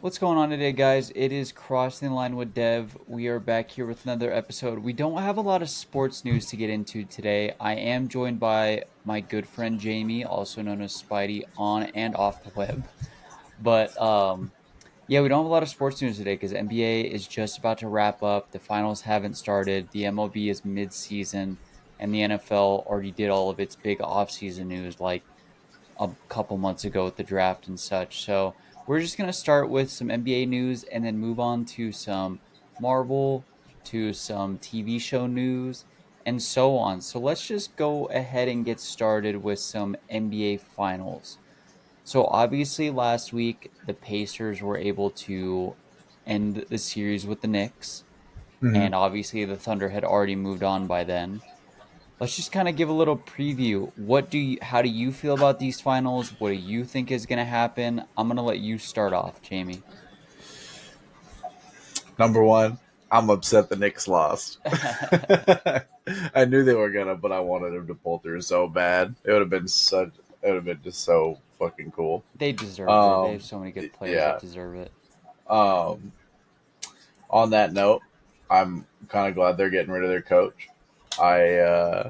What's going on today, guys? It is Crossing the Line with Dev. We are back here with another episode. We don't have a lot of sports news to get into today. I am joined by my good friend Jamie, also known as Spidey, on and off the web. But we don't have a lot of sports news today because NBA is just about to wrap up. The finals haven't started. The MLB is mid-season, and the NFL already did all of its big off-season news, like a couple months ago with the draft and such. So we're just going to start with some NBA news and then move on to some Marvel, to some TV show news, and so on. So let's just go ahead and get started with some NBA finals. So obviously last week the Pacers were able to end the series with the Knicks, hmm and obviously the Thunder had already moved on by then. Let's just kind of give a little preview. How do you feel about these finals? What do you think is going to happen? I'm going to let you start off, Jamie. Number one, I'm upset the Knicks lost. I knew they were gonna, but I wanted them to pull through so bad. It would have been just so fucking cool. They deserved it. They have Um, so many good players that yeah. deserve it. Um, on that note, I'm kind of glad they're getting rid of their coach. I, uh,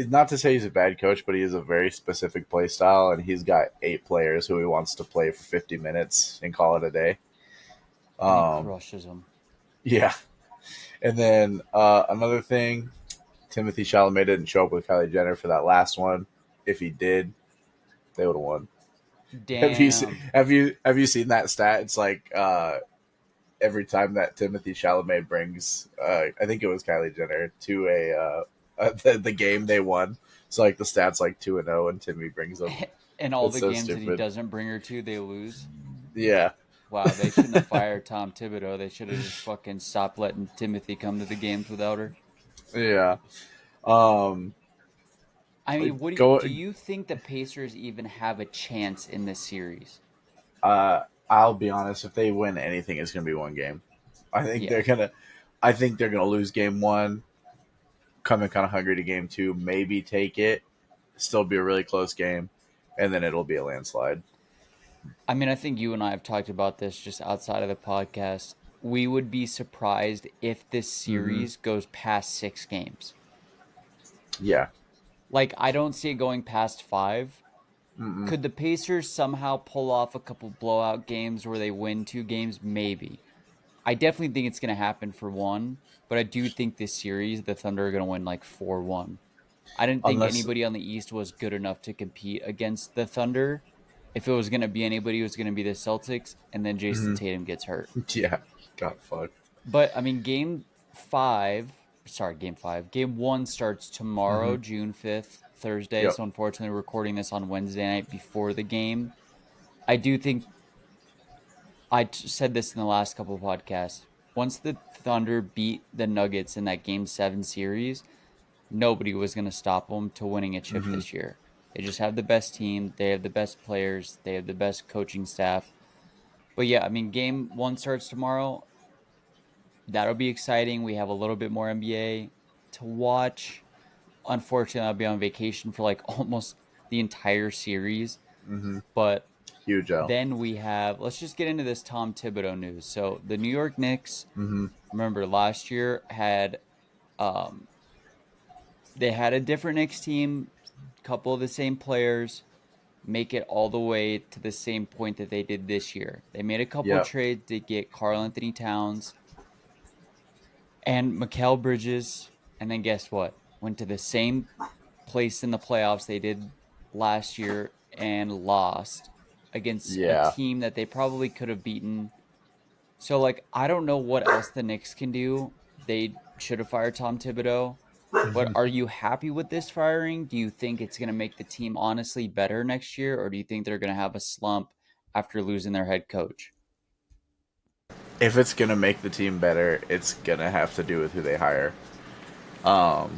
not to say he's a bad coach, but he has a very specific play style, and he's got 8 players who he wants to play for 50 minutes and call it a day. And he Um, crushes them. yeah. And then another thing, Timothy Chalamet didn't show up with Kylie Jenner for that last one. If he did, they would have won. Damn. Have you seen that stat? It's like every time that Timothy Chalamet brings, I think it was Kylie Jenner to the game they won. So like the stats like 2-0, and Timmy brings them. And all It's the so games that he stupid. doesn't bring her to, they lose. Yeah, Wow, they shouldn't have fired Tom Thibodeau. They should have just fucking stopped letting Timothy come to the games without her. yeah. Um, I mean, go. do you think the Pacers even have a chance in this series? I'll be honest. If they win anything, it's gonna be one game. I think Yeah. they're gonna. I think they're gonna lose game one, come in kind of hungry to game two, maybe take it, still be a really close game, and then it'll be a landslide. I mean, I think you and I have talked about this just outside of the podcast. We would be surprised if this Mm-hmm. series goes past 6 games. Yeah. Like, I don't see it going past five. Mm-mm. Could the Pacers somehow pull off a couple blowout games where they win 2 games? Maybe. I definitely think it's going to happen for one, but I do think this series, the Thunder are going to win like 4-1. I didn't think Unless, anybody on the East was good enough to compete against the Thunder. If it was going to be anybody, it was going to be the Celtics, and then Jason mhm. Tatum gets hurt. Yeah, got fucked. But I mean, game one starts Mm-hmm. tomorrow, June 5th, Thursday. Yep. So unfortunately, we're recording this on Wednesday night before the game. I do think said this in the last couple of podcasts. Once the Thunder beat the Nuggets in that game 7 series, nobody was going to stop them to winning a chip Mm-hmm. this year. They just have the best team. They have the best players. They have the best coaching staff. But yeah, I mean, game one starts tomorrow. That'll be exciting. We have a little bit more NBA to watch. Unfortunately, I'll be on vacation for like almost the entire series. Mm-hmm. But Huge L. then let's just get into this Tom Thibodeau news. So the New York Knicks, Mm-hmm. remember last year um, they had a different Knicks team, couple of the same players, make it all the way to the same point that they did this year. They made a couple of Yep. trades to get Karl Anthony Towns and Mikal Bridges, and then guess what? Went to the same place in the playoffs they did last year and lost against a Yeah. team that they probably could have beaten. So like I don't know what else the Knicks can do. They should have fired Tom Thibodeau. But are you happy with this firing? Do you think it's going to make the team honestly better next year, or do you think they're going to have a slump after losing their head coach? If it's gonna make the team better, it's gonna have to do with who they hire. Um,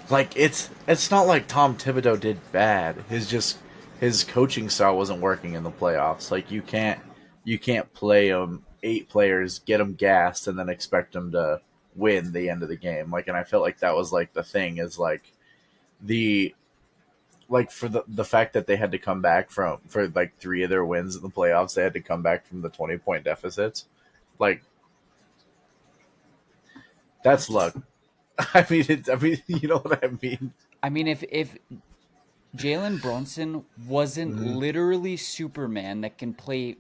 like it's not like Tom Thibodeau did bad. His coaching style wasn't working in the playoffs. Like you can't play them 8 players, get them gassed, and then expect them to win the end of the game. Like, and I felt like that was like the thing is like the like for the fact that they had to come back from for like three of their wins in the playoffs, they had to come back from the 20-point deficits. Like that's luck. I mean, you know what I mean. I mean, if Jalen Brunson wasn't Hmm. literally Superman that can play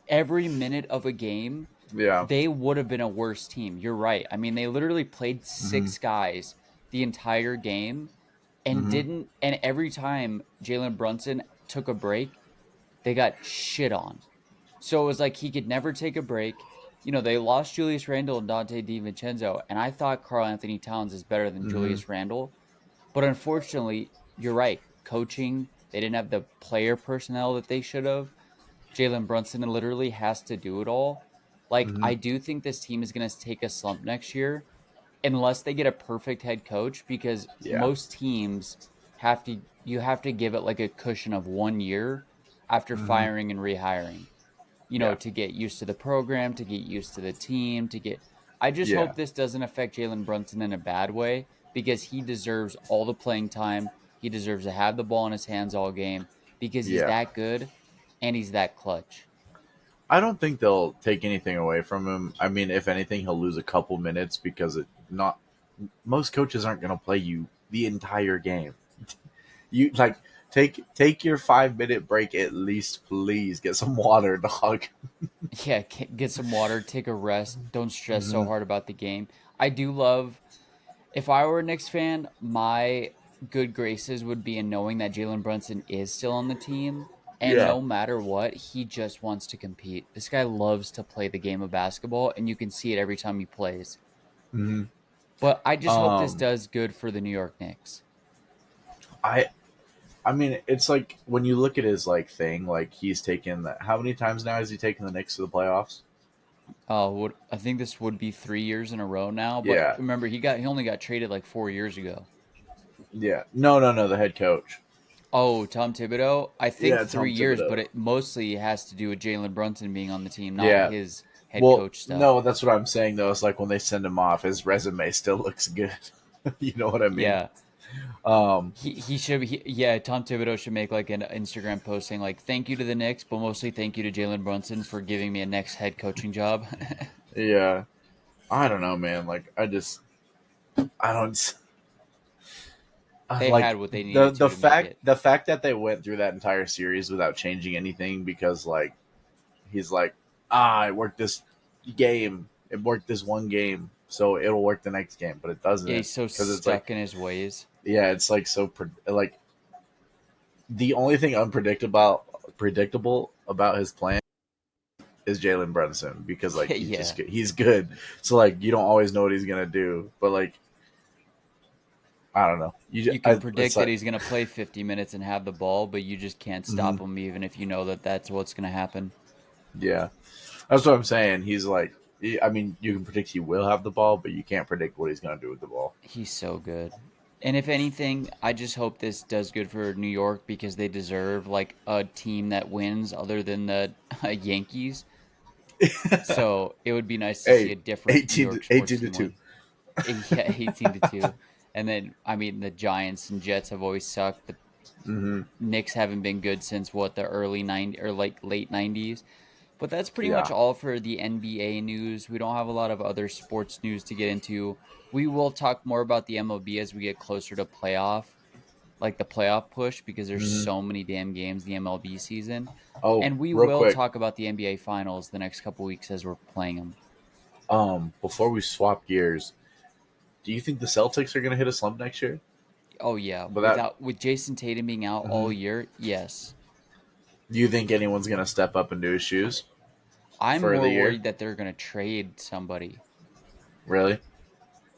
every minute of a game, Yeah. they would have been a worse team. You're right. I mean, they literally played Hmm. six guys the entire game and Hmm. didn't, and every time Jalen Brunson took a break, they got shit on. So it was like he could never take a break. You know, they lost Julius Randle and Dante DiVincenzo, and I thought Carl Anthony Towns is better than Hmm. Julius Randle. But unfortunately, you're right. Coaching, they didn't have the player personnel that they should have. Jalen Brunson literally has to do it all. Like, Hmm. I do think this team is going to take a slump next year unless they get a perfect head coach because Yeah. most teams you have to give it like a cushion of 1 year after Hmm. firing and rehiring, you know, Yeah. to get used to the program, to get used to the team, to get. I just Yeah. hope this doesn't affect Jalen Brunson in a bad way because he deserves all the playing time. He deserves to have the ball in his hands all game because he's Yeah. that good and he's that clutch. I don't think they'll take anything away from him. I mean, if anything, he'll lose a couple minutes because it not most coaches aren't going to play you the entire game. You like take your 5 minute break at least, please. Get some water, dog. Yeah, get some water, take a rest, don't stress so Hmm. hard about the game. I do love, if I were a Knicks fan, my good graces would be in knowing that Jalen Brunson is still on the team. And Yeah. no matter what, he just wants to compete. This guy loves to play the game of basketball, and you can see it every time he plays. Hmm. But I just hope this Um, does good for the New York Knicks. I I mean, it's like when you look at his like thing, like he's taken that. How many times now has he taken the Knicks to the playoffs? I think this would be 3 years in a row now. But Yeah. remember, he only got traded like 4 years ago. Yeah. No, no, no. The head coach. Oh, Tom Thibodeau? I think Yeah, three Tom years, but Thibodeau. it mostly has to do with Jalen Brunson being on the team, not Yeah. his head Well, coach stuff. no, that's what I'm saying though. It's like when they send him off, his resume still looks good. You know what I mean? Yeah, Um, he should. Yeah, Tom Thibodeau should make like an Instagram posting like "Thank you to the Knicks," but mostly thank you to Jalen Brunson for giving me a next head coaching job. yeah. I don't know, man. Like, I don't They had like what they the needed the to make fact it. the fact that they went through that entire series without changing anything because like he's like, I worked this game. It worked this one game, so it'll work the next game, but it Yeah, doesn't he's so because it's like, stuck in his ways. yeah, it's like like the only thing predictable about his plan is Jalen Brunson because like Yeah, he's good, so like you don't always know what he's gonna do, but like I don't know, you can it's predict that like he's gonna play 50 minutes and have the ball, but you just can't mhm, stop him, even if you know that that's what's gonna happen. yeah, that's what I'm saying. He's like, I mean, you can predict he will have the ball, but you can't predict what he's gonna do with the ball. He's so good. And if anything, I just hope this does good for New York because they deserve like a team that wins other than the Yankees. So it would be nice to see Hey, a different New York sports 18 to team 2. win. Yeah, 18-2. And then I mean the Giants and Jets have always sucked. The Mm-hmm. Knicks haven't been good since what, the early 90s or like late 90s. But that's pretty much Yeah. all for the NBA news. We don't have a lot of other sports news to get into. We will talk more about the MLB as we get closer to like the playoff push, because there's Mm-hmm. so many damn games in the MLB season. Oh, And we real will quick, talk about the NBA finals the next couple weeks as we're playing them. before we swap gears, do you think the Celtics are going to hit a slump next year? Oh yeah, Without, with Jason Tatum being out all mm-hmm. year, yes. Do you think anyone's going to step up and do his shoes I'm for the more year? worried that they're going to trade somebody. Really?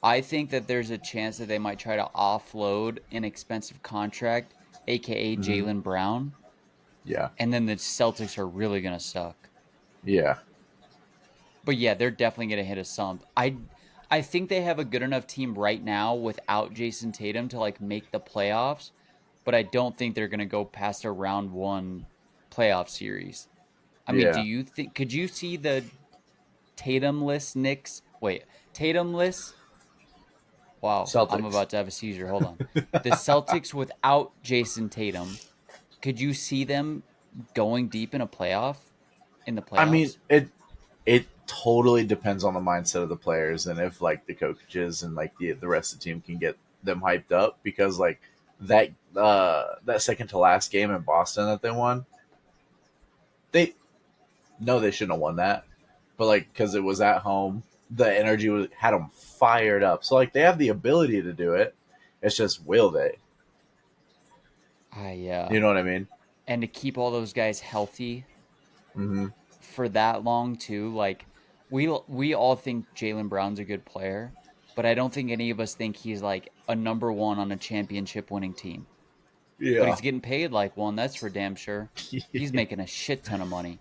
I think that there's a chance that they might try to offload an expensive contract, aka Mm-hmm. Jalen Brown, Yeah. and then the Celtics are really gonna suck. Yeah. But yeah, they're definitely gonna hit a slump. I think they have a good enough team right now without Jason Tatum to like make the playoffs, but I don't think they're gonna go past a round one playoff series. I mean, do Yeah. you think, could you see the Tatumless Knicks? Wait, Tatumless? Wow, I'm Celtics. about to have a seizure. Hold on. The Celtics without Jason Tatum, could you see them going deep in a playoff in the I mean, playoffs? it totally depends on the mindset of the players and if like the coaches and like the rest of the team can get them hyped up because like that second to last game in Boston that they won, they no they shouldn't have won that, but like because it was at home, the energy had them fired up. So like they have the ability to do it. It's just will they? I You know what I mean? and to keep all those guys healthy Mm-hmm. for that long too. Like we all think Jalen Brown's a good player, but I don't think any of us think he's like a number one on a championship winning team. But Yeah. he's getting paid like one. That's for damn sure. He's making a shit ton of money.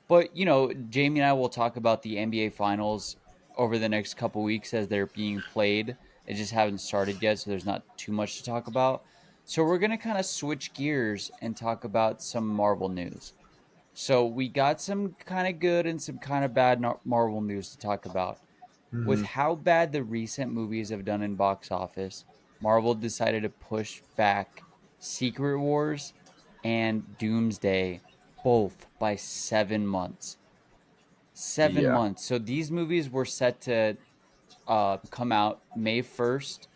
But Jamie and I will talk about the NBA Finals over the next couple weeks as they're being played. It just haven't started yet, so there's not too much to talk about. So we're gonna kind of switch gears and talk about some Marvel news. So we got some kind of good and some kind of bad Marvel news to talk about. With Mm-hmm. how bad the recent movies have done in box office, Marvel decided to push back Secret Wars and Doomsday both by 7 months. Seven Yeah. months. So these movies were set to come out May 1st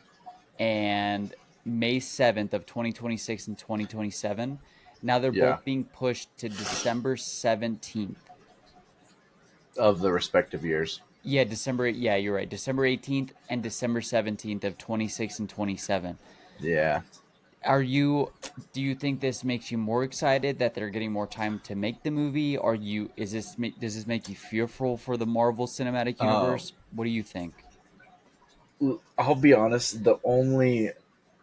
and May 7th of 2026 and 2027. Now they're Yeah. both being pushed to December 17th. Of the respective years. Yeah, December. Yeah, you're right. December 18th and December 17th of 26 and 27. Yeah. Are you Do you think this makes you more excited that they're getting more time to make the movie? Are you is this does this make you fearful for the Marvel Cinematic Um, Universe? What do you think? I'll be honest. The only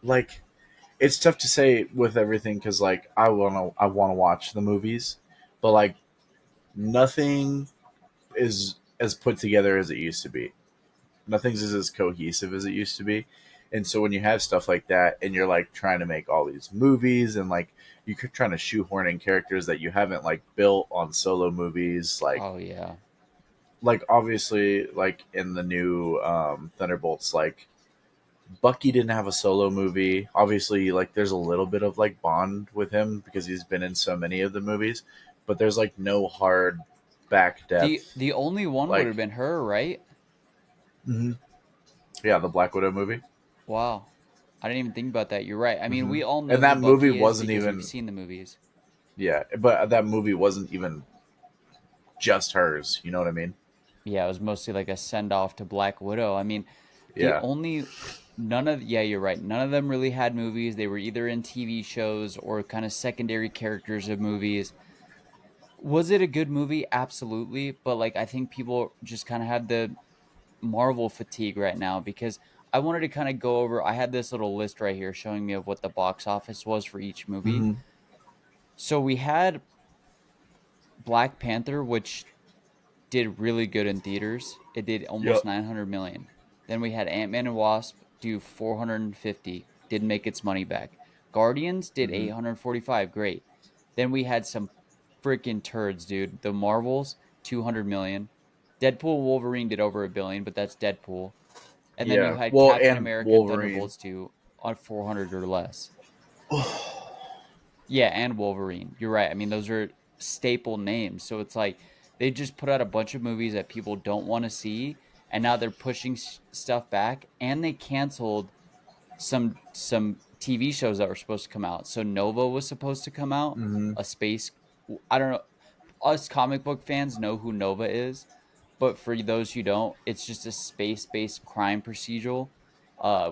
like it's tough to say with everything because like I wanna watch the movies, but like nothing is as put together as it used to be. Nothing's as cohesive as it used to be. And so when you have stuff like that and you're like trying to make all these movies and like you're trying to shoehorn in characters that you haven't like built on solo movies, Oh yeah. like obviously like in the new Thunderbolts, like Bucky didn't have a solo movie. Obviously, like there's a little bit of like bond with him because he's been in so many of the movies, but there's like no hard back depth. The only one would have Like, been her, right? mhm. Yeah, the Black Widow movie. Wow. I didn't even think about that. You're right. I mean, Hmm. we all know And who that movie Bucky is wasn't because we've even, seen the movies. yeah, but that movie wasn't even just hers. You know what I mean? Yeah, it was mostly like a send off to Black Widow. I mean, the Yeah. only none of yeah, you're right. None of them really had movies. They were either in TV shows or kind of secondary characters of movies. Was it a good movie? Absolutely, but like I think people just kind of have the Marvel fatigue right now because I wanted to kind of go over I had this little list right here showing me of what the box office was for each movie. Hmm. So we had Black Panther, which did really good in theaters. It did almost Yep. 900 million. Then we had Ant-Man and Wasp do 450, didn't make its money back. Guardians did Hmm. 845, great. Then we had some freaking turds, dude. The Marvels, 200 million. Deadpool Wolverine did over a billion, but that's Deadpool. And then you Yeah. had Well, Captain and America and Wolverine. Thunderbolts 2 on 400 or less. Yeah, and Wolverine. You're right. I mean, those are staple names. So it's like they just put out a bunch of movies that people don't want to see, and now they're pushing stuff back, and they canceled some TV shows that were supposed to come out. So Nova was supposed to come out, Hmm. a space. I don't know. Us comic book fans know who Nova is, but for those who don't, it's just a space-based crime procedural.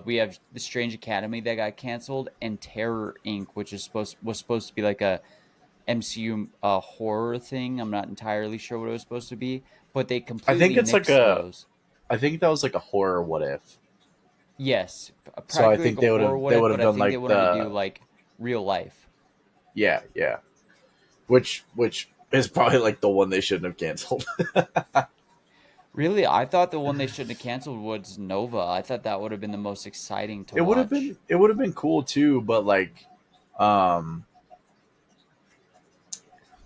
We have the Strange Academy that got canceled, and Terror Inc., which is supposed to be like a MCU horror thing. I'm not entirely sure what it was supposed to be, but they I think completely it's like nixed a. those. I think that was like a horror what if. Yes, So I practically like think a horror what they if, would but have I done think they like wanted to do the like real life. yeah, which is probably like the one they shouldn't have canceled. Really, I thought the one they shouldn't have canceled was Nova. I thought that would have been the most exciting to watch. It would have been cool too, but like um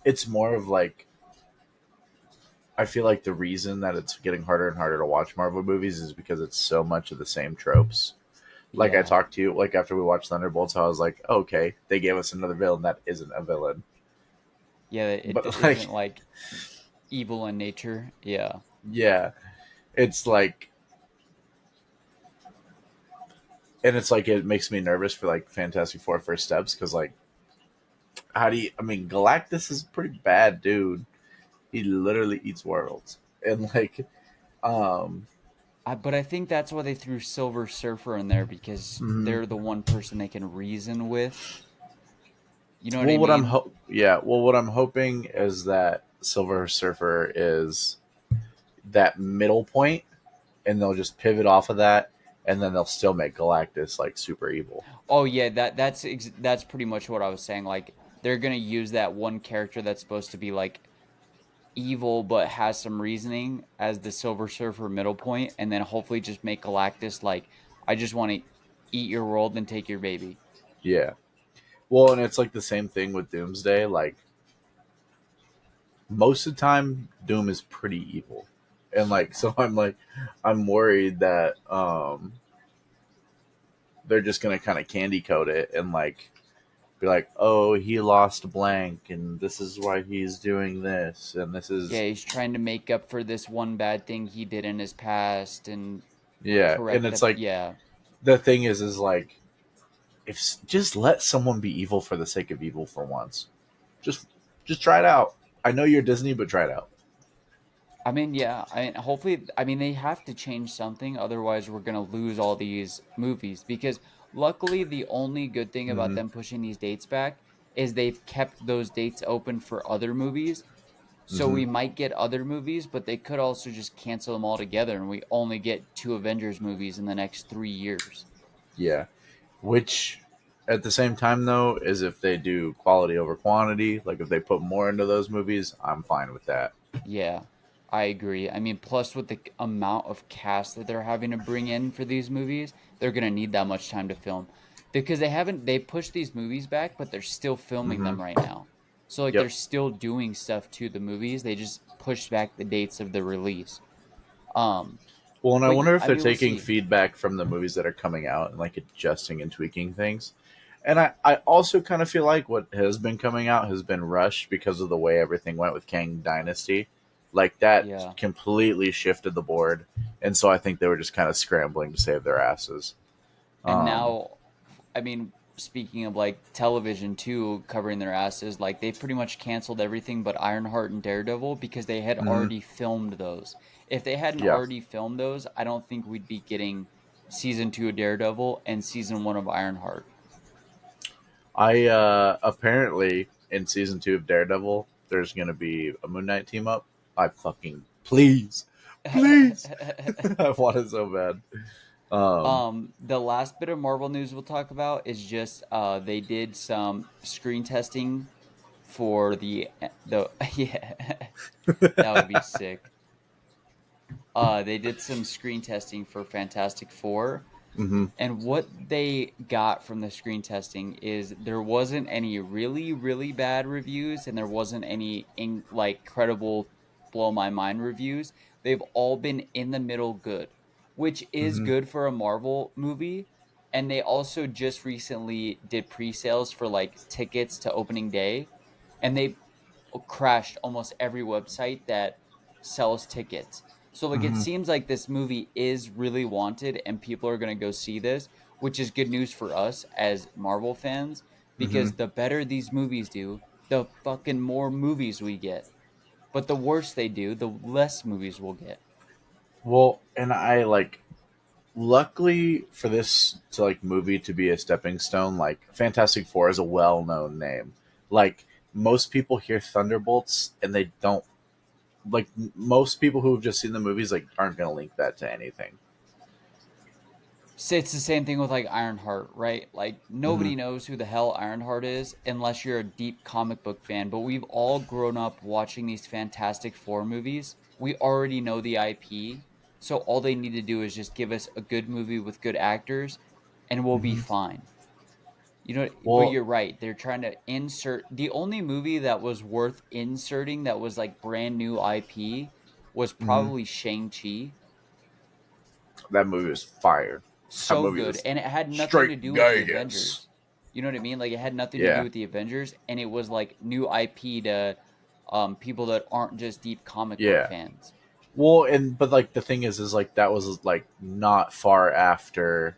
it's more of like I feel like the reason that it's getting harder and harder to watch Marvel movies is because it's so much of the same tropes. Like I Yeah, talked to you, like after we watched Thunderbolts, I was like, okay, they gave us another villain that isn't a villain. yeah. It But like, isn't like evil in nature. Yeah. yeah, it's like, and it's like it makes me nervous for like Fantastic Four first steps because like, how do you? I mean, Galactus is a pretty bad dude. He literally eats worlds, and like, um, But I think that's why they threw Silver Surfer in there because mhm. they're the one person they can reason with. You know what I Well, mean? what I'm hoping is that Silver Surfer is that middle point, and they'll just pivot off of that, and then they'll still make Galactus like super evil. Oh yeah, that's pretty much what I was saying. Like they're gonna use that one character that's supposed to be like evil but has some reasoning as the Silver Surfer middle point, and then hopefully just make Galactus like, I just want to eat your world and take your baby. Yeah. Well, and it's like the same thing with Doomsday. Like most of the time, Doom is pretty evil, and like so, I'm worried that they're just gonna kind of candy coat it and like be like, oh, he lost blank, and this is why he's doing this, and this is Yeah, he's trying to make up for this one bad thing he did in his past and yeah, and correct it's that. like Yeah, the thing is like if just let someone be evil for the sake of evil for once, just just try it out. I know you're Disney, but try it out. I mean, yeah, hopefully, I mean, they have to change something, otherwise we're gonna lose all these movies. Because luckily, the only good thing about Mm-hmm. them pushing these dates back is they've kept those dates open for other movies. So Mm-hmm. we might get other movies, but they could also just cancel them all together, and we only get two Avengers movies in the next 3 years. Yeah. Which, at the same time, though, is if they do quality over quantity, like if they put more into those movies, I'm fine with that. Yeah, I agree. I mean, plus with the amount of cast that they're having to bring in for these movies, they're gonna need that much time to film because they pushed these movies back, but they're still filming Mm-hmm. them right now. So like they're Yep. still doing stuff to the movies. They just pushed back the dates of the release. Um, Well, and I but wonder if I they're mean, we'll taking see. feedback from the movies that are coming out and like adjusting and tweaking things. And I also kind of feel like what has been coming out has been rushed because of the way everything went with Kang Dynasty. Like that Yeah, completely shifted the board. And so I think they were just kind of scrambling to save their asses. and Um, now, I mean, speaking of like television too, covering their asses, like they pretty much canceled everything but Ironheart and Daredevil because they had mhm. already filmed those. If they hadn't Yeah. already filmed those, I don't think we'd be getting season two of Daredevil and season one of Ironheart. I apparently in season 2 of Daredevil, there's gonna be a Moon Knight team up. I fucking please. I want it so bad. Um, The last bit of Marvel news we'll talk about is just they did some screen testing for the yeah, that would be sick. They did some screen testing for Fantastic Four, hmm and what they got from the screen testing is there wasn't any really, really bad reviews, and there wasn't any like credible blow my mind reviews. They've all been in the middle good, which is hmm good for a Marvel movie. And they also just recently did pre-sales for like tickets to opening day, and they crashed almost every website that sells tickets. So like it hmm seems like this movie is really wanted and people are going to go see this, which is good news for us as Marvel fans hmm because the better these movies do, the fucking more movies we get. But the worse they do, the less movies we'll get. Well, and I like luckily for this to like movie to be a stepping stone, like Fantastic Four is a well known name. Like most people hear Thunderbolts and they don't like most people who have just seen the movies like aren't gonna link that to anything. So it's the same thing with like Ironheart, right? Like hmm nobody knows who the hell Ironheart is unless you're a deep comic book fan. But we've all grown up watching these Fantastic Four movies. We already know the IP, so all they need to do is just give us a good movie with good actors, and we'll be hmm fine. You know, but Well, you're right. They're trying to insert the only movie that was worth inserting that was like brand new IP was mhm, probably Shang-Chi. that movie was fire. That So movie good, was and it had nothing to straight do with the Vegas. Avengers. You know what I mean? Like it had nothing to do Yeah, with the Avengers, and it was like new IP to people that aren't just deep comic book yeah. fans. Well, and but like the thing is like that was like not far after.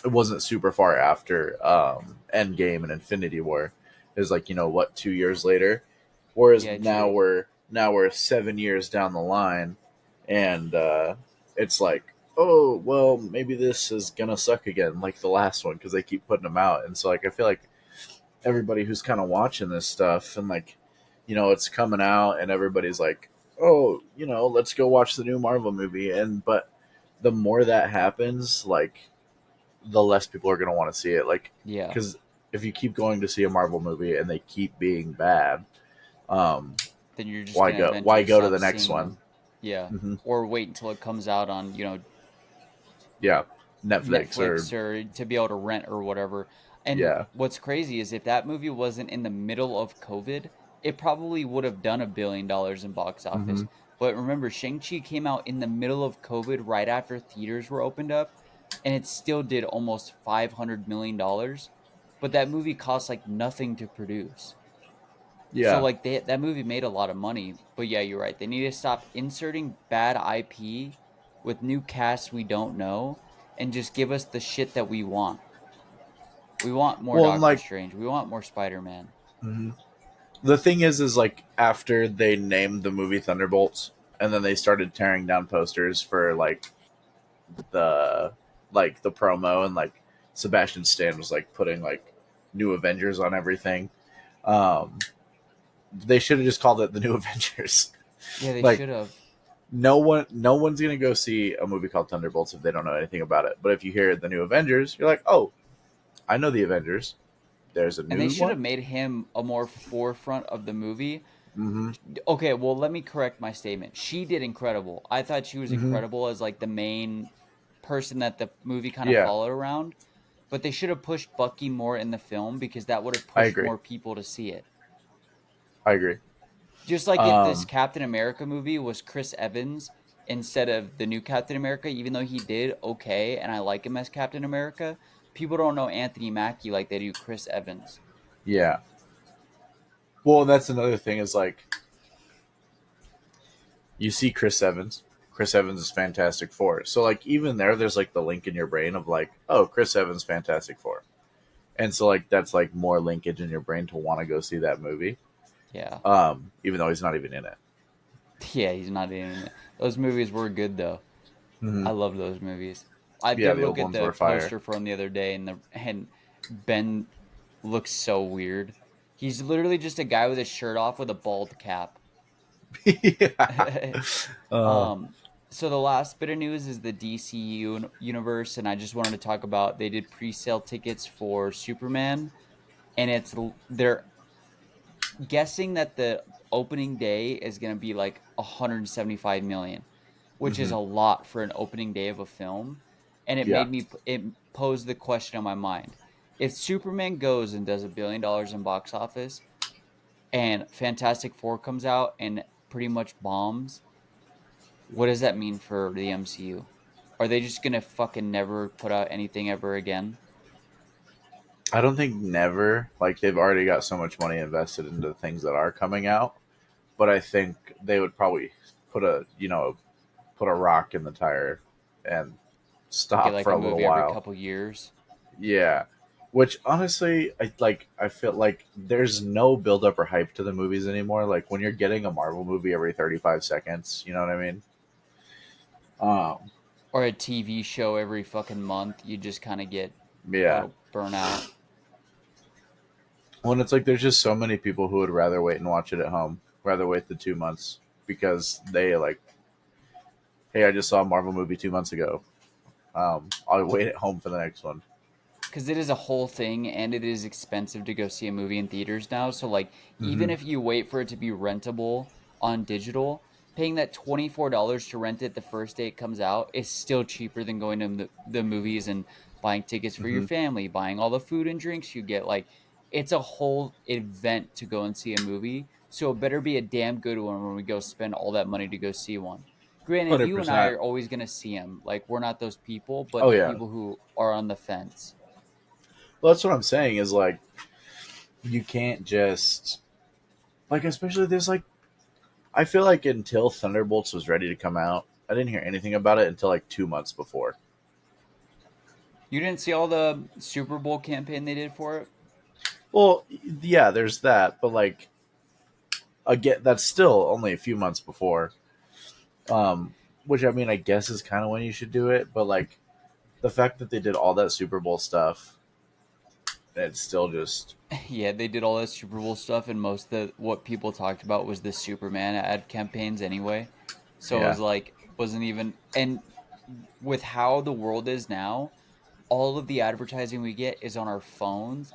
It wasn't super far after Endgame and Infinity War. It was like what 2 years later, whereas Yeah, now true. we're 7 years down the line, and it's like oh well maybe this is gonna suck again like the last one because they keep putting them out, and so like I feel like everybody who's kind of watching this stuff and like it's coming out and everybody's like oh let's go watch the new Marvel movie, and but the more that happens like the less people are going to want to see it. Like, Yeah. because if you keep going to see a Marvel movie and they keep being bad, um, Then you're just why gonna go? Why eventually go to stop the next seeing one? them. Yeah. Hmm. Or wait until it comes out on, Yeah, Netflix or Netflix or to be able to rent or whatever. And yeah. what's crazy is if that movie wasn't in the middle of COVID, it probably would have done $1 billion in box Hmm. office. But remember, Shang-Chi came out in the middle of COVID right after theaters were opened up, and it still did almost $500 million. But that movie cost like nothing to produce. So Yeah. like that movie made a lot of money, but yeah, you're right. They need to stop inserting bad IP with new casts we don't know and just give us the shit that we want. We want more Well, and Doctor like Strange. We want more Spider-Man. mhm. The thing is like after they named the movie Thunderbolts, and then they started tearing down posters for the the promo, and like Sebastian Stan was like putting like new Avengers on everything. Um, they should have just called it the New Avengers. Yeah, they Like should have. no one's gonna go see a movie called Thunderbolts if they don't know anything about it. But if you hear the New Avengers, you're like, oh, I know the Avengers. There's a And they new should have one. made him a more forefront of the movie. Mm-hmm. Okay, well, let me correct my statement. She did incredible. I thought she was Mm-hmm. incredible as like the main person that the movie kind of Yeah, followed around. But they should have pushed Bucky more in the film because that would have I pushed agree. more people to see it. I agree. Just like if this Um, Captain America movie was Chris Evans instead of the new Captain America, even though he did okay and I like him as Captain America, people don't know Anthony Mackie like they do Chris Evans. yeah. Well, and that's another thing is like you see Chris Evans. Chris Evans is Fantastic Four. So like even there's like the link in your brain of like, oh, Chris Evans Fantastic Four. And so like that's like more linkage in your brain to want to go see that movie. Yeah. Even though he's not even in it. Yeah, he's not in it. Those movies were good though. Mm-hmm. I love those movies. I Yeah, did the look old at ones the were fire. poster for him the other day and Ben looks so weird. He's literally just a guy with his shirt off with a bald cap. Yeah. Uh, um, so the last bit of news is the DCU universe, and I just wanted to talk about they did pre-sale tickets for Superman, and they're guessing that the opening day is going to be like 175 million, which is hmm. a lot for an opening day of a film, and Yeah. it posed the question on my mind: if Superman goes and does $1 billion in box office, and Fantastic Four comes out and pretty much bombs, what does that mean for the MCU? Are they just gonna fucking never put out anything ever again? I don't think never. Like they've already got so much money invested into the things that are coming out, but I think they would probably put a rock in the tire and Get stop like for a a little movie every while. couple years. Yeah. Which honestly, I feel like there's no build up or hype to the movies anymore. Like when you're getting a Marvel movie every 35 seconds, you know what I mean? Um, Or a TV show every fucking month, you just kind of get a yeah. little burnout. When it's like there's just so many people who would rather wait and watch it at home, rather wait the 2 months because they like, hey, I just saw a Marvel movie 2 months ago. I'll wait at home for the next one. Because it is a whole thing and it is expensive to go see a movie in theaters now. So, like, even Hmm. if you wait for it to be rentable on digital, paying that $24 to rent it the first day it comes out is still cheaper than going to the movies and buying tickets for your Hmm. family, buying all the food and drinks you get. Like, it's a whole event to go and see a movie. So, it better be a damn good one when we go spend all that money to go see one. Granted, hundred you and I percent. are always going to see him. Like, we're not those people, but Oh the yeah. people who are on the fence. Well, that's what I'm saying. Is like you can't just like, especially there's like I feel like until Thunderbolts was ready to come out, I didn't hear anything about it until like 2 months before. You didn't see all the Super Bowl campaign they did for it? Well, yeah, there's that, but like again, that's still only a few months before. Which I mean, I guess is kind of when you should do it, but like the fact that they did all that Super Bowl stuff, it's still just Yeah, they did all that Super Bowl stuff, and most of what people talked about was the Superman ad campaigns anyway. So it yeah, was like, wasn't even. And with how the world is now, all of the advertising we get is on our phones,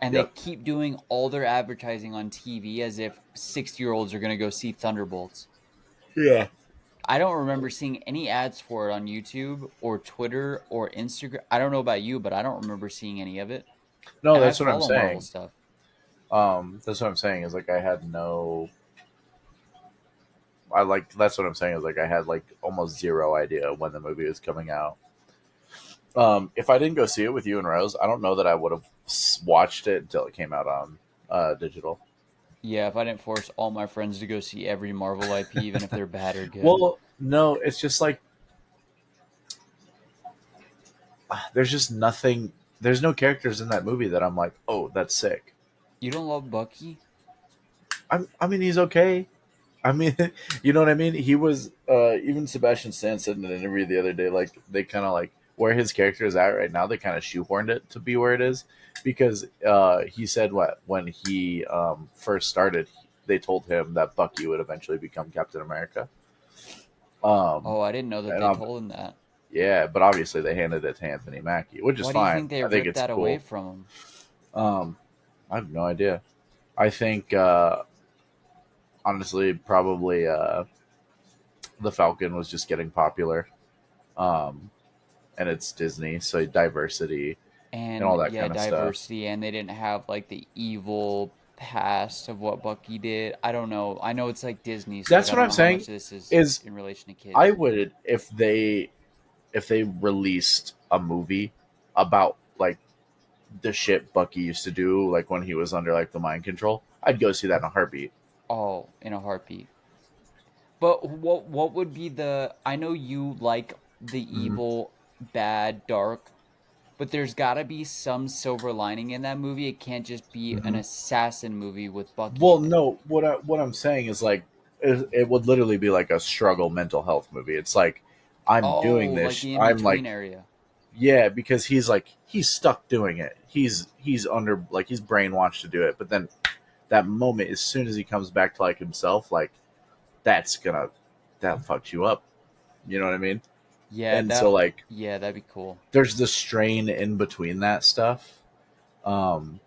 and they yep, keep doing all their advertising on TV as if 60-year-olds are going to go see Thunderbolts. yeah. I don't remember seeing any ads for it on YouTube or Twitter or Instagram. I don't know about you, but I don't remember seeing any of it. No, And I that's what I'm follow Marvel saying. stuff. That's what I'm saying is like I had no. I like that's what I'm saying is like I had like almost zero idea when the movie was coming out. If I didn't go see it with you and Rose, I don't know that I would have watched it until it came out on digital. Yeah, if I didn't force all my friends to go see every Marvel IP, even if they're bad or good. Well, no, it's just like there's just nothing. There's no characters in that movie that I'm like, oh, that's sick. You don't love Bucky? I mean, he's okay. I mean, you know what I mean. He was even Sebastian Stan said in an interview the other day, like they kind of like where his character is at right now. They kind of shoehorned it to be where it is because he said what when he first started, they told him that Bucky would eventually become Captain America. Um, Oh, I didn't know that and they told him that. yeah, but obviously they handed it to Anthony Mackie, which is Why do you fine. think they I think ripped it's that away cool. from him? Um, I have no idea. I think honestly, probably the Falcon was just getting popular, um, and it's Disney, so diversity and all And that yeah, kind of stuff. diversity, and they didn't have like the evil past of what Bucky did. I don't know. I know it's like Disney, so like That's I what don't I'm know how much saying. of this is Is in relation to I kids. would if they released a movie about like the shit Bucky used to do, like when he was under like the mind control, I'd go see that in a heartbeat. Oh, in a heartbeat. But what would be the I know you like the Mhm. evil, bad, dark, but there's got to be some silver lining in that movie. It can't just be an Mhm. assassin movie with Bucky Well, in it. no. What I'm saying is like it would literally be like a struggle mental health movie. It's like I'm Oh, doing like this. the in I'm between like area. yeah, because he's stuck doing it. He's under like he's brainwashed to do it. But then that moment, as soon as he comes back to like himself, like that's gonna that fucks you up. You know what I mean? Yeah, And so like that'd be cool. there's the strain in between that stuff. Um,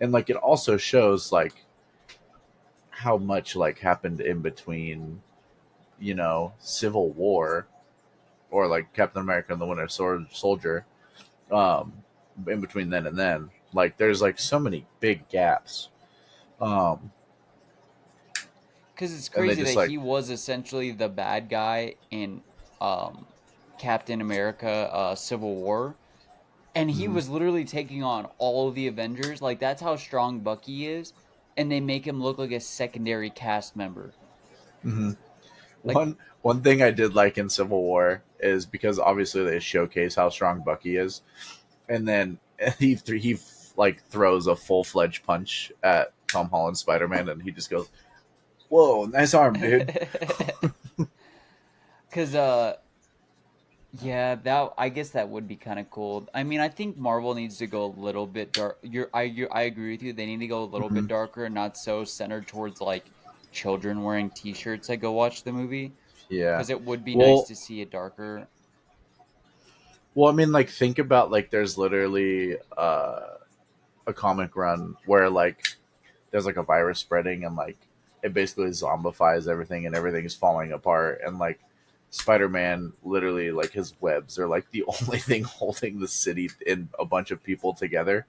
and like it also shows like how much like happened in between, Civil War or like Captain America and the Winter Soldier. Um, in between then and then, like there's like so many big gaps. Um, Cuz it's and they crazy just that like, he was essentially the bad guy in um Captain America Civil War, and he mhm, was literally taking on all of the Avengers. Like that's how strong Bucky is, and they make him look like a secondary cast member. mhm. Like One thing I did like in Civil War is because obviously they showcase how strong Bucky is, and then he like throws a full fledged punch at Tom Holland's Spider Man, and he just goes, "Whoa, nice arm, dude." cuz yeah, that I guess that would be kind of cool. I mean, I think Marvel needs to go a little bit dark. I agree with you. They need to go a little bit Mhm. darker and not so centered towards like children wearing T-shirts that go watch the movie. Yeah. Because it would be nice Well, to see it darker. I mean, like think about like there's literally a comic run where like there's like a virus spreading and like it basically zombifies everything and everything is falling apart and like Spider-Man literally like his webs are like the only thing holding the city and a bunch of people together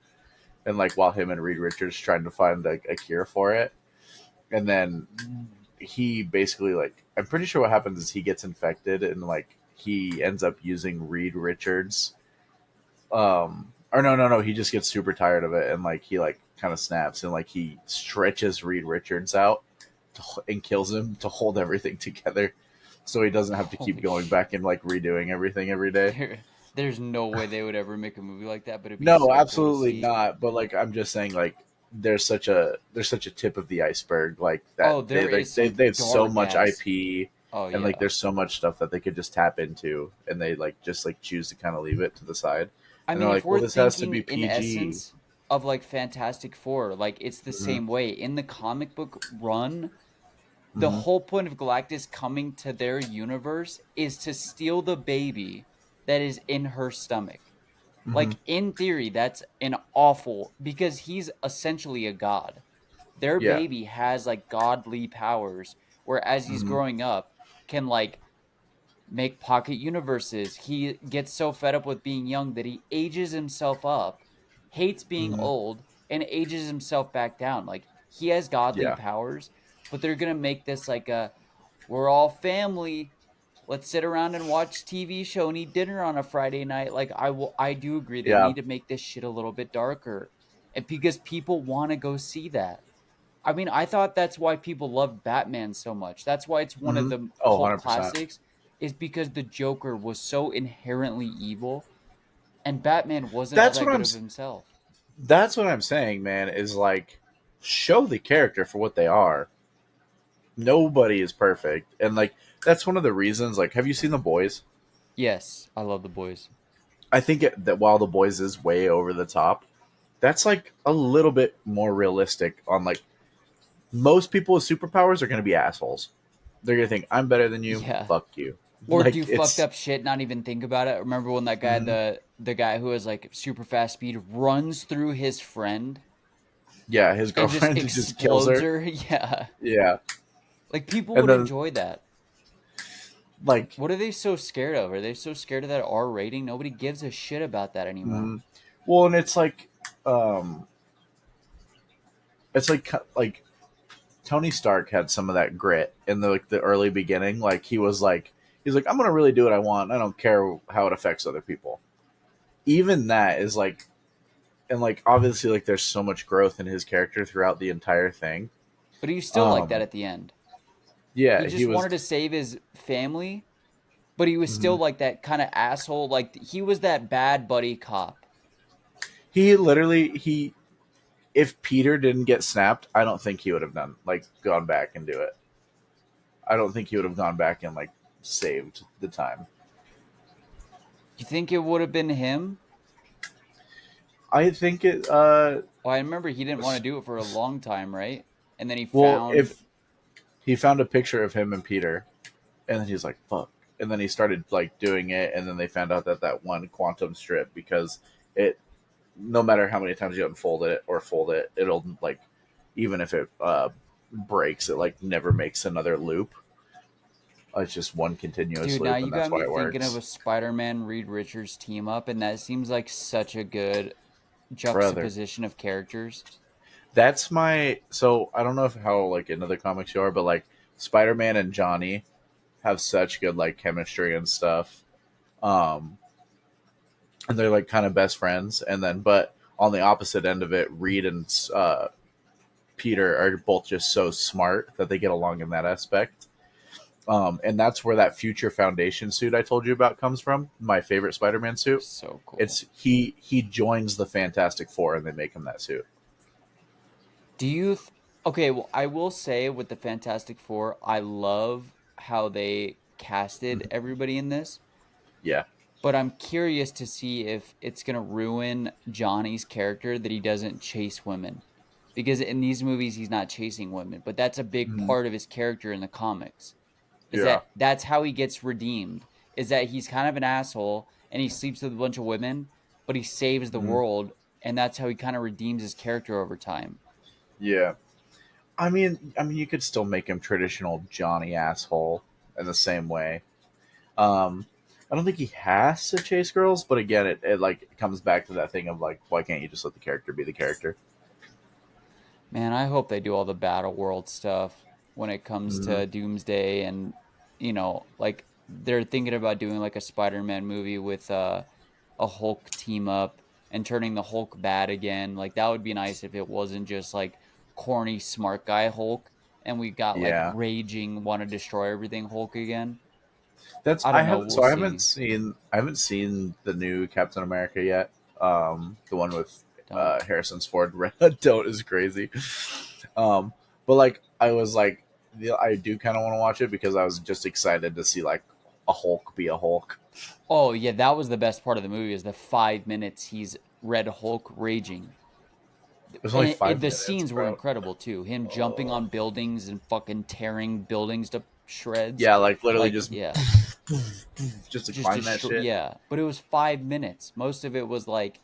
and like while him and Reed Richards trying to find a cure for it and then he basically like I'm pretty sure what happens is he gets infected and like he ends up using Reed Richards. Or no, he just gets super tired of it and like he like kind of snaps and like he stretches Reed Richards out and kills him to hold everything together, so he doesn't have to keep Holy going shit. back and like redoing everything every day. There's no way they would ever make a movie like that, but it'd be No, so cool to absolutely see. not. But like I'm just saying, like there's such a tip of the iceberg, like that Oh, there is they some have so dark much ass. IP, Oh and like yeah. there's so much stuff that they could just tap into, and they like just like choose to kind of leave it to the side, I and they're mean, if like, well, we're this has to thinking be in PG. essence of like Fantastic Four, like it's the Hmm. same way. In the comic book run, the Hmm. whole point of Galactus coming to their universe is to steal the baby that is in her stomach. Hmm. Like in theory, that's an awful because he's essentially a god. Their Yeah. baby has like godly powers, where as he's Hmm. growing up, can like make pocket universes. He gets so fed up with being young that he ages himself up, hates being Hmm. old, and ages himself back down. Like he has godly Yeah. powers, but they're gonna make this like a we're all family. Let's sit around and watch TV show and eat dinner on a Friday night. Like I do agree they Yeah. need to make this shit a little bit darker. And because people want to go see that. I mean, I thought that's why people loved Batman so much. That's why it's one of Hmm. the Oh, cult 100%. classics is because the Joker was so inherently evil and Batman wasn't all That's that what good I'm. of himself. That's what I'm saying, man. Is like show the character for what they are. Nobody is perfect, and like that's one of the reasons. Like, have you seen The Boys? Yes, I love the boys. I think that while The Boys is way over the top, that's like a little bit more realistic. On like most people with superpowers are going to be assholes. They're going to think I'm better than you. Yeah. Fuck you. Or Like do fucked it's up shit, not even think about it. Remember when that guy, mhm. the guy who has like super fast speed, runs through his friend Yeah, his and just girlfriend just kills explodes her. her? Yeah, Yeah, like people and would then enjoy that. like What are they so scared of? Are they so scared of that R rating? Nobody gives a shit about that anymore. mhm. Well, and um, it's like Tony Stark had some of that grit in the like the early beginning. Like he's like I'm gonna really do what I want. I don't care how it affects other people. Even that is like and like obviously like there's so much growth in his character throughout the entire thing. But he was still like that Um, at the end. He yeah, he just was. wanted to save his family, but he was Mhm. still like that kind of asshole. Like he was that bad buddy cop. He literally he if Peter didn't get snapped, I don't think he would have done like gone back and do it. I don't think he would have gone back and like saved the time. You think it would have been him? I think it. Well, I remember he didn't want to do it for a long time, right? And then he Well, found. if he found a picture of him and Peter, and then he's like, "Fuck," and then he started like doing it, and then they found out that that one quantum strip because it, no matter how many times you unfold it or fold it, it'll like, even if it breaks, it like never makes another loop. It's just one continuous Dude, now loop, you and got that's why me it thinking of works, a Spider Man Reed Richards team up, and that seems like such a good brother. juxtaposition of characters. That's my so I don't know if how like in other comics you are, but like Spider Man and Johnny have such good like chemistry and stuff. Um, and they're like kind of best friends. And then, but on the opposite end of it, Reed and Peter are both just so smart that they get along in that aspect. And that's where that future Foundation suit I told you about comes from. My favorite Spider-Man suit. So cool. It's he joins the Fantastic Four and they make him that suit. Do you. Okay, well, I will say with the Fantastic Four, I love how they casted Mhm. everybody in this, Yeah. but I'm curious to see if it's going to ruin Johnny's character that he doesn't chase women. Because in these movies, he's not chasing women, but that's a big Mhm. part of his character in the comics. Is Yeah. that that's how he gets redeemed? Is that he's kind of an asshole and he sleeps with a bunch of women, but he saves the Mhm. world, and that's how he kind of redeems his character over time. Yeah. I mean, you could still make him traditional Johnny asshole in the same way. Um, I don't think he has to chase girls, but again, it like it comes back to that thing of like, why can't you just let the character be the character? Man, I hope they do all the battle world stuff. when it comes Hmm. to Doomsday, and like they're thinking about doing like a Spider-Man movie with a Hulk team up and turning the Hulk bad again. Like that would be nice if it wasn't just like corny smart guy Hulk and we got like Yeah, raging want to destroy everything Hulk again. that's I I don't know, have. we'll So see. I haven't seen the new Captain America yet. The one with Don't. Harrison's Ford. Don't is crazy. Um, but like I was like, I do kind of want to watch it because I was just excited to see like a Hulk be a Hulk. Oh yeah, that was the best part of the movie is the 5 minutes he's Red Hulk raging. It was only And five the minutes, scenes were bro. incredible too. Him jumping Oh. on buildings and fucking tearing buildings to shreds. Yeah, like literally Like, just yeah, just to just climb that destroy. shit. Yeah, but it was 5 minutes. Most of it was like,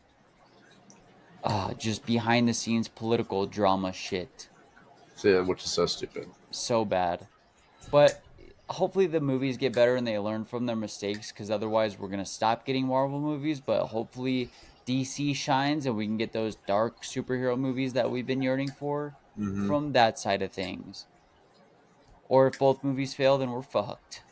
just behind the scenes political drama shit. So, which is so stupid. So bad. But hopefully the movies get better and they learn from their mistakes because otherwise we're going to stop getting Marvel movies. But hopefully DC shines and we can get those dark superhero movies that we've been yearning for Hmm. from that side of things. Or if both movies fail, then we're fucked.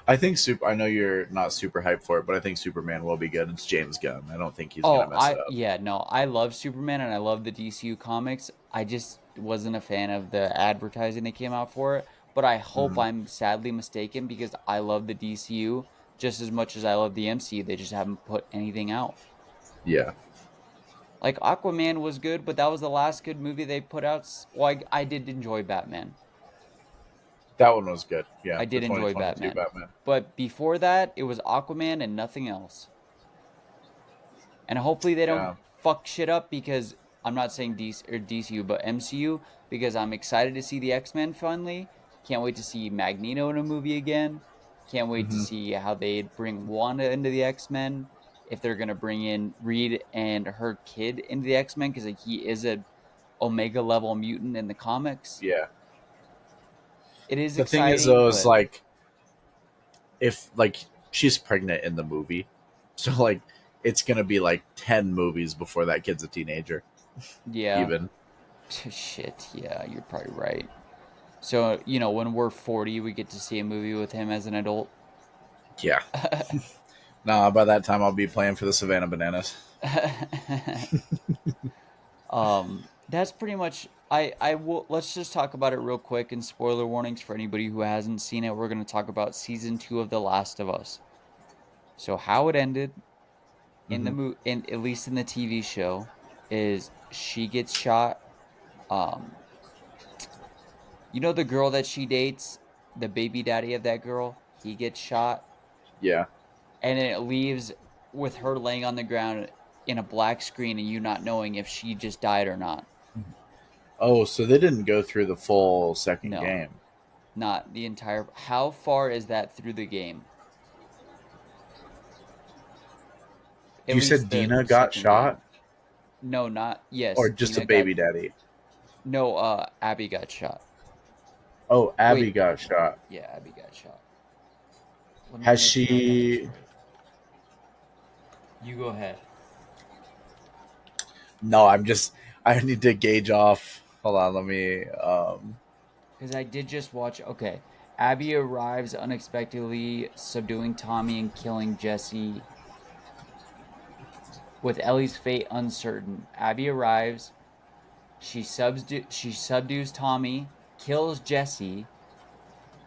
I think super. I know you're not super hyped for it, but I think Superman will be good. It's James Gunn. I don't think he's gonna Oh, mess it up. yeah, no, I love Superman and I love the DCU comics. I just wasn't a fan of the advertising that came out for it. But I hope Hmm. I'm sadly mistaken because I love the DCU just as much as I love the MCU. They just haven't put anything out. Yeah, Like Aquaman was good, but that was the last good movie they put out. Well, I did enjoy Batman. that one was good. Yeah, I the did enjoy 2022 Batman. Batman. But before that, it was Aquaman and nothing else. And hopefully they don't Yeah. fuck shit up because I'm not saying DCU, but MCU because I'm excited to see the X-Men finally. Can't wait to see Magneto in a movie again. Can't wait to Hmm. see how they bring Wanda into the X-Men. If they're gonna bring in Reed and her kid into the X-Men because like, he is a Omega level mutant in the comics. Yeah. It is The thing is, exciting, though, is but like if like she's pregnant in the movie, so like it's gonna be like 10 movies before that kid's a teenager. yeah, Even. shit, yeah, you're probably right. So when we're 40, we get to see a movie with him as an adult. Yeah. Nah, by that time I'll be playing for the Savannah Bananas. That's pretty much. I will. Let's just talk about it real quick. And spoiler warnings for anybody who hasn't seen it. We're going to talk about season 2 of The Last of Us. So how it ended in the Hmm. in at least in the TV show, is she gets shot. Um, the girl that she dates, the baby daddy of that girl, he gets shot, Yeah. and it leaves with her laying on the ground in a black screen, and you not knowing if she just died or not. Oh, so they didn't go through the full second No, game. not the entire. How far is that through the game? At You least said the Dina got second shot, game. No, not or yes. just a Dina got baby daddy? no. Abby got shot. Oh, Abby Wait, got shot. yeah, Abby got shot. Let me Has make sure I got this she? right. You go ahead. No, I'm just. I need to gauge off. Hold on, let me. Because I did just watch. Okay, Abby arrives unexpectedly, subduing Tommy and killing Jesse. With Ellie's fate uncertain, Abby arrives. She subdues Tommy, kills Jesse.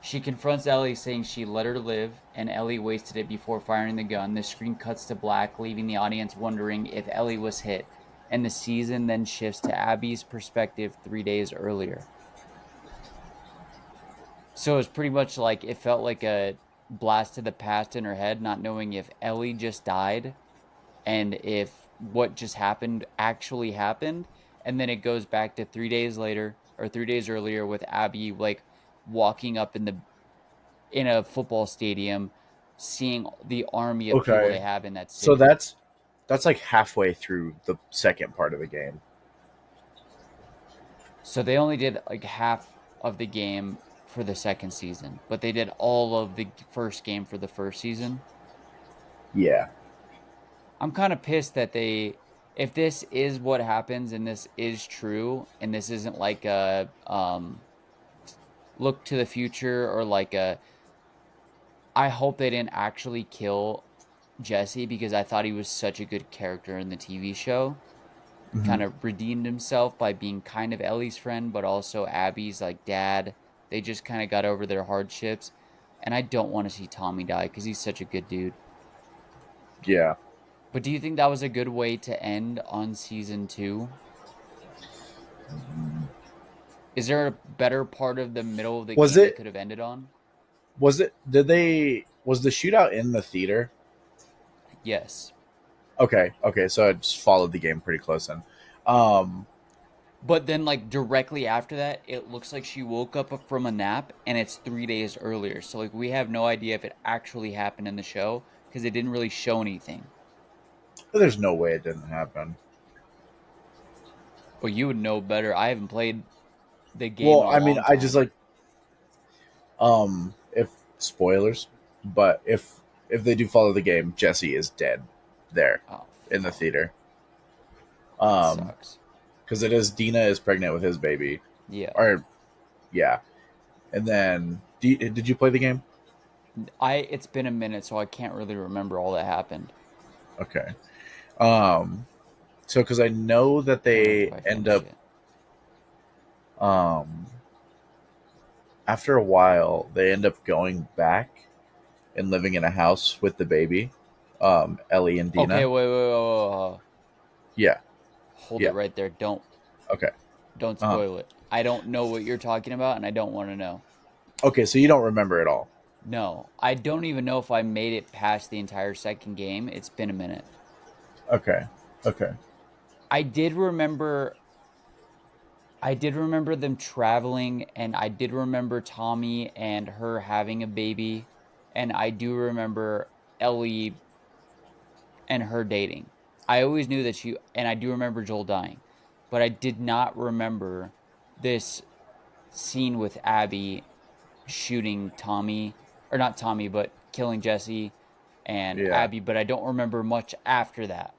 She confronts Ellie, saying she let her live, and Ellie wasted it before firing the gun. The screen cuts to black, leaving the audience wondering if Ellie was hit, and the season then shifts to Abby's perspective 3 days earlier. So it's pretty much like it felt like a blast to the past in her head, not knowing if Ellie just died and if what just happened actually happened. And then it goes back to 3 days later or 3 days earlier with Abby like walking up in a football stadium, seeing the army of people they Okay, have in that so city. that's like halfway through the second part of the game. So they only did like half of the game for the second season, but they did all of the first game for the first season. Yeah. I'm kind of pissed that if this is what happens and this is true and this isn't like a look to the future, or like a, I hope they didn't actually kill Jesse because I thought he was such a good character in the TV show. Hmm. Kind of redeemed himself by being kind of Ellie's friend, but also Abby's like dad. They just kind of got over their hardships, and I don't want to see Tommy die because he's such a good dude. Yeah. But do you think that was a good way to end on season two? Is there a better part of the middle of the Was game they it? could have ended on? Was it? Did they? Was the shootout in the theater? Yes. Okay. Okay. So I just followed the game pretty close then. Um. But then, like, directly after that, it looks like she woke up from a nap and it's 3 days earlier. So, like, we have no idea if it actually happened in the show because it didn't really show anything. There's no way it didn't happen. But you would know better. I haven't played the game Well, in a I mean, long I just time. like if spoilers, but if they do follow the game, Jesse is dead there Oh, in the fuck. theater. That Um, sucks. because it is Dina is pregnant with his baby, Yeah. or yeah, and then did you play the game? It's been a minute, so I can't really remember all that happened. Okay. Um, so because I know that I don't know if they I end finished up it. um after a while they end up going back and living in a house with the baby, Ellie and Okay, Dina. wait. Yeah, Hold it yeah. right there. Okay. Don't Uh, spoil it. I don't know what you're talking about, and I don't want to know. okay, so you don't remember it all. No, I don't even know if I made it past the entire second game. It's been a minute. Okay. Okay. I did remember I did remember them traveling, and I did remember Tommy and her having a baby, and I do remember Ellie and her dating. I always knew that she, and I do remember Joel dying, but I did not remember this scene with Abby shooting Tommy, or not Tommy, but killing Jesse and Yeah. Abby, but I don't remember much after that.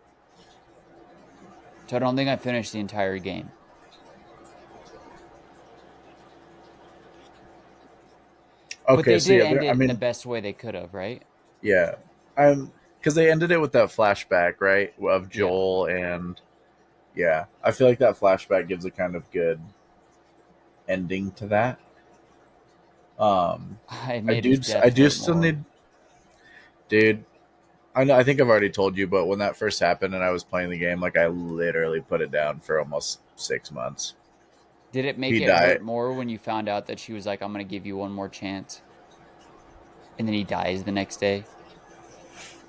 So I don't think I finished the entire game. But Okay, they so did yeah, end there I it in the mean, best way they could have, right? yeah. Cuz they ended it with that flashback, right? Of Yeah. Joel and yeah. I feel like that flashback gives a kind of good ending to that. Um It made his I death do hurt still more. need dude, I know I think I've already told you, but when that first happened and I was playing the game, like I literally put it down for almost 6 months. Did it make He it hurt died. more when you found out that she was like, I'm going to give you one more chance? And then he dies the next day?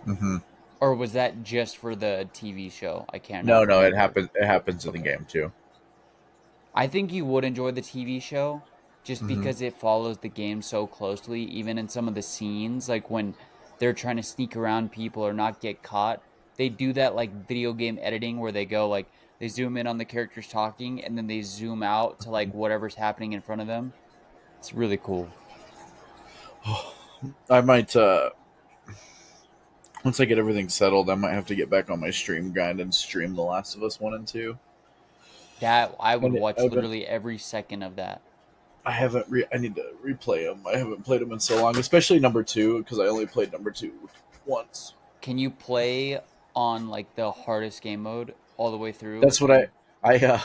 Mhm. Or was that just for the TV show? I No, cannot no, remember. it happens in the Okay. game too. I think you would enjoy the TV show just Mhm. because it follows the game so closely, even in some of the scenes, like when they're trying to sneak around people or not get caught. They do that like video game editing where they go like they zoom in on the characters talking and then they zoom out to like whatever's happening in front of them. It's really cool. I might once I get everything settled, I might have to get back on my stream grind and stream The Last of Us 1 and 2. That I would And watch I've been literally every second of that. I need to replay them. I haven't played them in so long, especially number 2 because I only played number 2 once. Can you play on like the hardest game mode all the way through? That's what I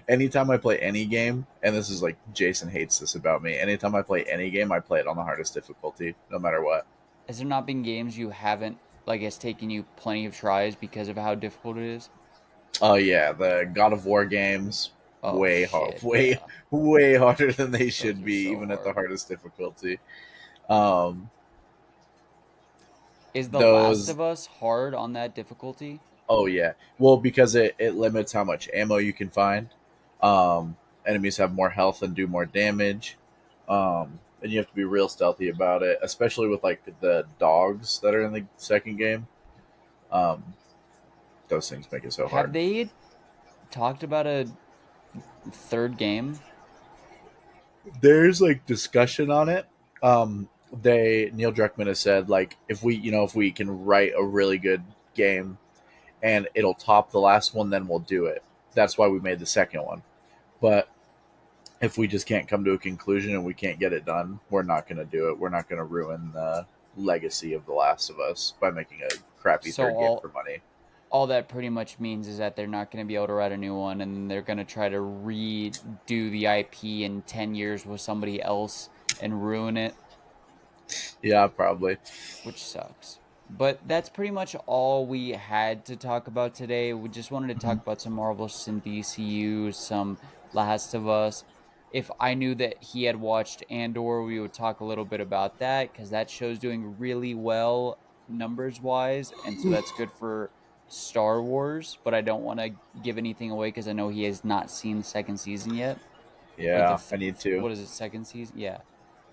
anytime I play any game, and this is like Jason hates this about me. Anytime I play any game, I play it on the hardest difficulty, no matter what. Has there not been games you haven't like it's taken you plenty of tries because of how difficult it is? Oh yeah, the God of War games Oh shit, yeah. way harder than they Those should are be, so even at the hard. hardest difficulty. Um, Is The Last those of Us hard on that difficulty? Oh yeah, well because it limits how much ammo you can find. Enemies have more health and do more damage. And you have to be real stealthy about it, especially with like the dogs that are in the second game. Um, those things make it so Have hard. they talked about a third game? There's like discussion on it. They Neil Druckmann has said like if we can write a really good game and it'll top the last one, then we'll do it. That's why we made the second one. But if we just can't come to a conclusion and we can't get it done, we're not going to do it. We're not going to ruin the legacy of The Last of Us by making a crappy So third game for money. all that pretty much means is that they're not going to be able to write a new one, and they're going to try to redo the IP in 10 years with somebody else and ruin it, Yeah, probably. which sucks. But that's pretty much all we had to talk about today. We just wanted to Mhm. talk about some Marvel, some DCU, some Last of Us. If I knew that he had watched Andor, we would talk a little bit about that because that show's doing really well numbers wise. And so that's good for Star Wars. But I don't want to give anything away because I know he has not seen the second season yet. Or Yeah, I need to. what is it, second season? Yeah.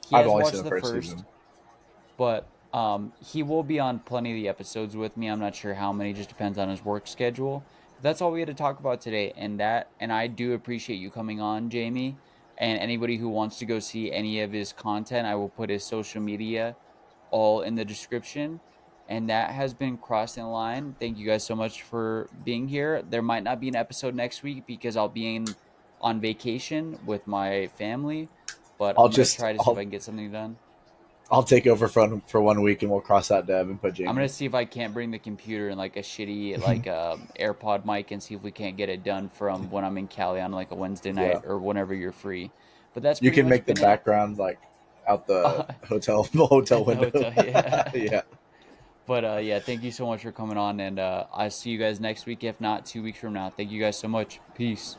He I've has only seen watched the the first first, season. but he will be on plenty of the episodes with me. I'm not sure how many, just depends on his work schedule. But that's all we had to talk about today, and I do appreciate you coming on, Jamie. And anybody who wants to go see any of his content, I will put his social media all in the description. And that has been Crossing the Line. Thank you guys so much for being here. There might not be an episode next week because I'll be on vacation with my family, but I'll I'm gonna just try to see if I can get something done. I'll take over for 1 week and we'll cross out Dev and put I'm gonna Jamie. see if I can't bring the computer and like a shitty like AirPod mic and see if we can't get it done from when I'm in Cali on like a Wednesday Yeah, night or whenever you're free. But that's you pretty can much make the been it. background like out the hotel the hotel At the window. hotel, yeah. Yeah. But yeah, thank you so much for coming on, and I'll see you guys next week. If not, 2 weeks from now. Thank you guys so much. Peace.